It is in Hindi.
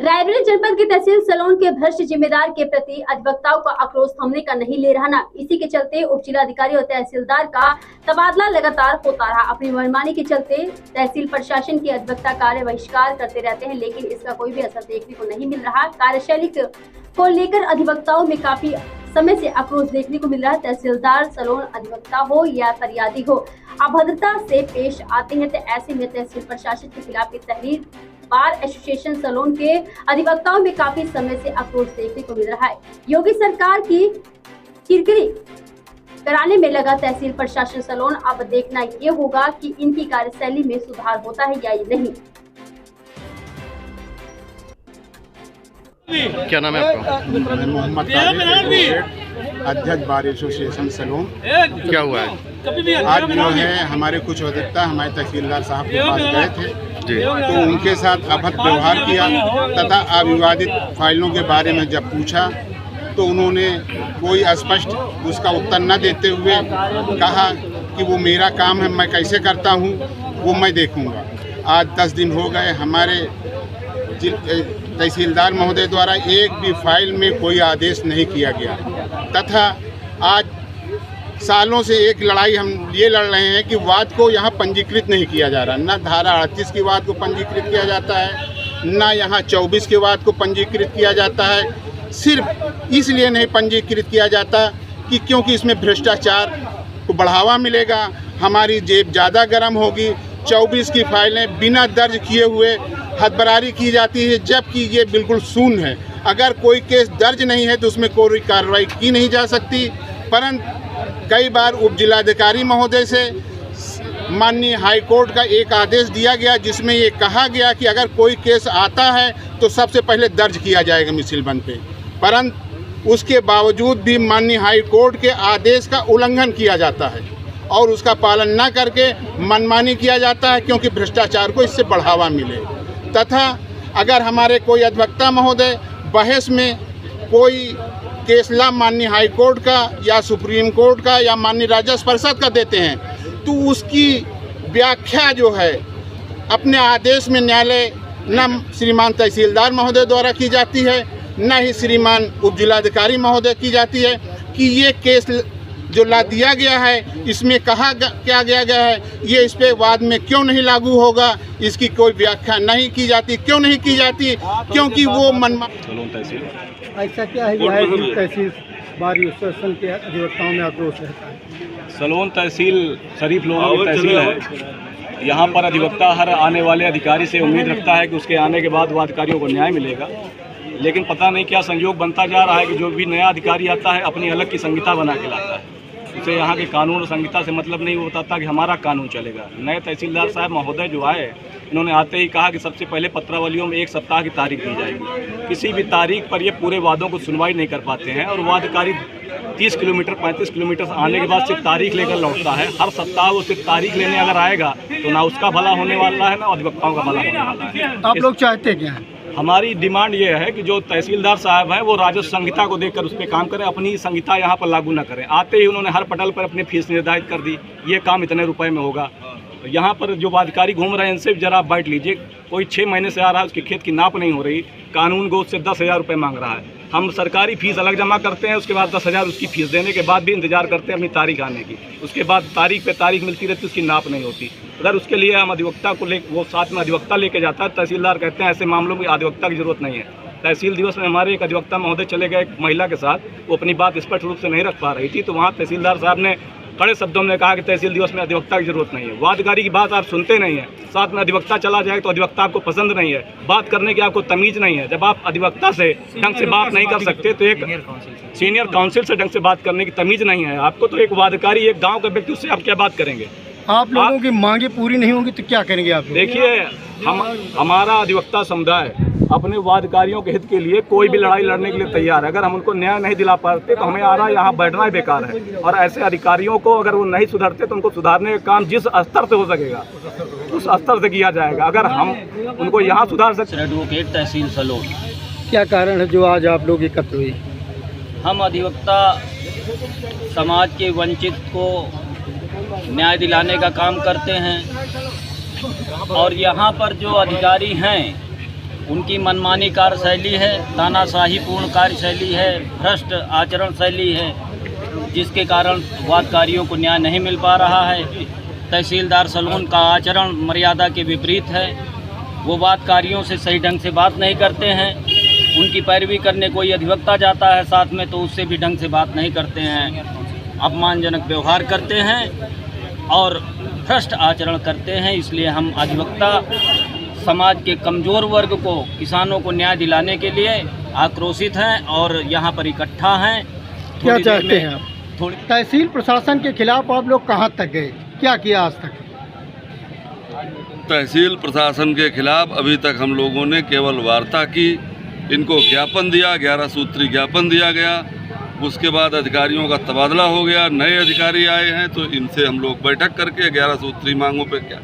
रायबरेली जनपद की तहसील सलोन के भ्रष्ट जिम्मेदार के प्रति अधिवक्ताओं का आक्रोश थमने का नहीं ले रहा ना। इसी के चलते उप जिलाधिकारी और तहसीलदार का तबादला लगातार होता रहा। अपनी मनमानी के चलते तहसील प्रशासन की अधिवक्ता कार्य बहिष्कार करते रहते हैं, लेकिन इसका कोई भी असर देखने को नहीं मिल रहा। कार्यशैली को लेकर अधिवक्ताओं में काफी समय से आक्रोश देखने को मिल रहा है। तहसीलदार सलोन अधिवक्ता हो या फरियादी हो, अभद्रता से पेश आते हैं। तो ऐसे में तहसील प्रशासन के खिलाफ तहरीर बार एसोसिएशन सलोन के अधिवक्ताओं में काफी समय से आक्रोश देखने को मिल रहा है। योगी सरकार की किरकिरी कराने में लगा तहसील प्रशासन सलोन। अब देखना ये होगा कि इनकी कार्यशैली में सुधार होता है या नहीं। क्या नाम है आपका? मोहम्मद अध्यक्ष बार एसोसिएशन सलोन। क्या हुआ है? आज जो है हमारे कुछ अधिवक्ता हमारे तहसीलदार साहब के पास गए थे तो उनके साथ अभद्र व्यवहार किया तथा अविवादित फाइलों के बारे में जब पूछा तो उन्होंने कोई स्पष्ट उसका उत्तर न देते हुए कहा कि वो मेरा काम है, मैं कैसे करता हूँ वो मैं देखूँगा। आज 10 दिन हो गए, हमारे तहसीलदार महोदय द्वारा एक भी फाइल में कोई आदेश नहीं किया गया तथा आज सालों से एक लड़ाई हम ये लड़ रहे हैं कि वाद को यहाँ पंजीकृत नहीं किया जा रहा। न धारा 38 की वाद को पंजीकृत किया जाता है, न यहाँ 24 के वाद को पंजीकृत किया जाता है। सिर्फ इसलिए नहीं पंजीकृत किया जाता कि क्योंकि इसमें भ्रष्टाचार को बढ़ावा मिलेगा, हमारी जेब ज़्यादा गर्म होगी। 24 की फाइलें बिना दर्ज किए हुए हदबरारी की जाती है, जबकि ये बिल्कुल शून्य है। अगर कोई केस दर्ज नहीं है तो उसमें कोई कार्रवाई की नहीं जा सकती। परंतु कई बार उप जिलाधिकारी महोदय से माननीय हाई कोर्ट का एक आदेश दिया गया जिसमें ये कहा गया कि अगर कोई केस आता है तो सबसे पहले दर्ज किया जाएगा मिसिलबंद पे। परंतु उसके बावजूद भी माननीय हाई कोर्ट के आदेश का उल्लंघन किया जाता है और उसका पालन न करके मनमानी किया जाता है, क्योंकि भ्रष्टाचार को इससे बढ़ावा मिले। तथा अगर हमारे कोई अधिवक्ता महोदय बहस में कोई केसला माननीय हाई कोर्ट का या सुप्रीम कोर्ट का या माननीय राजस्व परिषद का देते हैं तो उसकी व्याख्या जो है अपने आदेश में न्यायालय न श्रीमान तहसीलदार महोदय द्वारा की जाती है, न ही श्रीमान उप जिलाधिकारी महोदय की जाती है कि ये केस जो ला दिया गया है इसमें कहा क्या गया है, ये इस पे वाद में क्यों नहीं लागू होगा, इसकी कोई व्याख्या नहीं की जाती। क्यों नहीं की जाती? क्योंकि वो ऐसा क्या है तहसील बार एसोसिएशन के अधिवक्ताओं में आक्रोश रहता है? सलोन तहसील शरीफ लोगों की तहसील है। यहाँ पर अधिवक्ता हर आने वाले अधिकारी से उम्मीद रखता है कि उसके आने के बाद वादकारियों को न्याय मिलेगा, लेकिन पता नहीं क्या संयोग बनता जा रहा है कि जो भी नया अधिकारी आता है अपनी अलग की संहिता बना के लाता है। उसे यहाँ के कानून और संहिता से मतलब नहीं बताता कि हमारा कानून चलेगा। नए तहसीलदार साहब महोदय जो आए, इन्होंने आते ही कहा कि सबसे पहले पत्रावलियों में 1 सप्ताह की तारीख दी जाएगी। किसी भी तारीख पर ये पूरे वादों को सुनवाई नहीं कर पाते हैं और वादकारी 30 किलोमीटर 35 किलोमीटर आने के बाद सिर्फ तारीख लेकर लौटता है। हर सप्ताह वो सिर्फ तारीख लेने अगर आएगा तो ना उसका भला होने वाला है ना अधिवक्ताओं का भला होने वाला है। आप लोग चाहते क्या हैं? हमारी डिमांड ये है कि जो तहसीलदार साहब हैं वो राजस्व संहिता को देखकर उस पर काम करें, अपनी संहिता यहाँ पर लागू न करें। आते ही उन्होंने हर पटल पर अपनी फीस निर्धारित कर दी, ये काम इतने रुपए में होगा। यहाँ पर जो वादकारी घूम रहे हैं इनसे जरा आप बैठ लीजिए। कोई 6 महीने से आ रहा है, उसकी खेत की नाप नहीं हो रही, कानून गो उससे 10,000 रुपये मांग रहा है। हम सरकारी फीस अलग जमा करते हैं, उसके बाद 10,000 उसकी फीस देने के बाद भी इंतजार करते हैं अपनी तारीख आने की। उसके बाद तारीख पे तारीख मिलती रहती, उसकी नाप नहीं होती। अगर उसके लिए हम अधिवक्ता को वो साथ में अधिवक्ता लेके जाता है, तहसीलदार कहते हैं ऐसे मामलों में अधिवक्ता की जरूरत नहीं है। तहसील दिवस में हमारे एक अधिवक्ता महोदय चले गए एक महिला के साथ, वो अपनी बात स्पष्ट रूप से नहीं रख पा रही थी, तो वहाँ तहसीलदार साहब ने कड़े शब्दों में कहा कि तहसील दिवस में अधिवक्ता की जरूरत नहीं है। वादकारी की बात आप सुनते नहीं हैं, साथ में अधिवक्ता चला जाए तो अधिवक्ता आपको पसंद नहीं है, बात करने की आपको तमीज नहीं है। जब आप अधिवक्ता से ढंग से बात नहीं कर सकते तो एक सीनियर काउंसिल से ढंग से बात करने की तमीज नहीं है आपको, तो एक वादकारी एक गाँव का व्यक्ति उससे आप क्या बात करेंगे? आप लोगों की मांगे पूरी नहीं होंगी तो क्या करेंगे आप? देखिए, हमारा अधिवक्ता समुदाय अपने वादकारियों के हित के लिए कोई भी लड़ाई लड़ने के लिए तैयार है। अगर हम उनको न्याय नहीं दिला पाते तो हमें आ रहा है यहाँ बैठना ही बेकार है। और ऐसे अधिकारियों को अगर वो नहीं सुधरते तो उनको सुधारने का काम जिस स्तर से हो सकेगा उस स्तर से किया जाएगा। अगर हम उनको यहाँ सुधार सकते। एडवोकेट तहसील सलोन। क्या कारण है जो आज आप लोग एकत्र हुए? हम अधिवक्ता समाज के वंचित को न्याय दिलाने का काम करते हैं और यहाँ पर जो अधिकारी हैं उनकी मनमानी कार्यशैली है, तानाशाहीपूर्ण कार्यशैली है, भ्रष्ट आचरण शैली है, जिसके कारण वादकारियों को न्याय नहीं मिल पा रहा है। तहसीलदार सलोन का आचरण मर्यादा के विपरीत है। वो वादकारियों से सही ढंग से बात नहीं करते हैं। उनकी पैरवी करने कोई अधिवक्ता जाता है साथ में तो उससे भी ढंग से बात नहीं करते हैं, अपमानजनक व्यवहार करते हैं और भ्रष्ट आचरण करते हैं। इसलिए हम अधिवक्ता समाज के कमज़ोर वर्ग को, किसानों को न्याय दिलाने के लिए आक्रोशित हैं और यहाँ पर इकट्ठा हैं। क्या चाहते हैं आप? तहसील प्रशासन के खिलाफ आप लोग कहाँ तक गए, क्या किया आज तक? तहसील प्रशासन के खिलाफ अभी तक हम लोगों ने केवल वार्ता की, इनको ज्ञापन दिया, 11 सूत्री ज्ञापन दिया गया। उसके बाद अधिकारियों का तबादला हो गया, नए अधिकारी आए हैं तो इनसे हम लोग बैठक करके 11 सूत्री मांगों पे क्या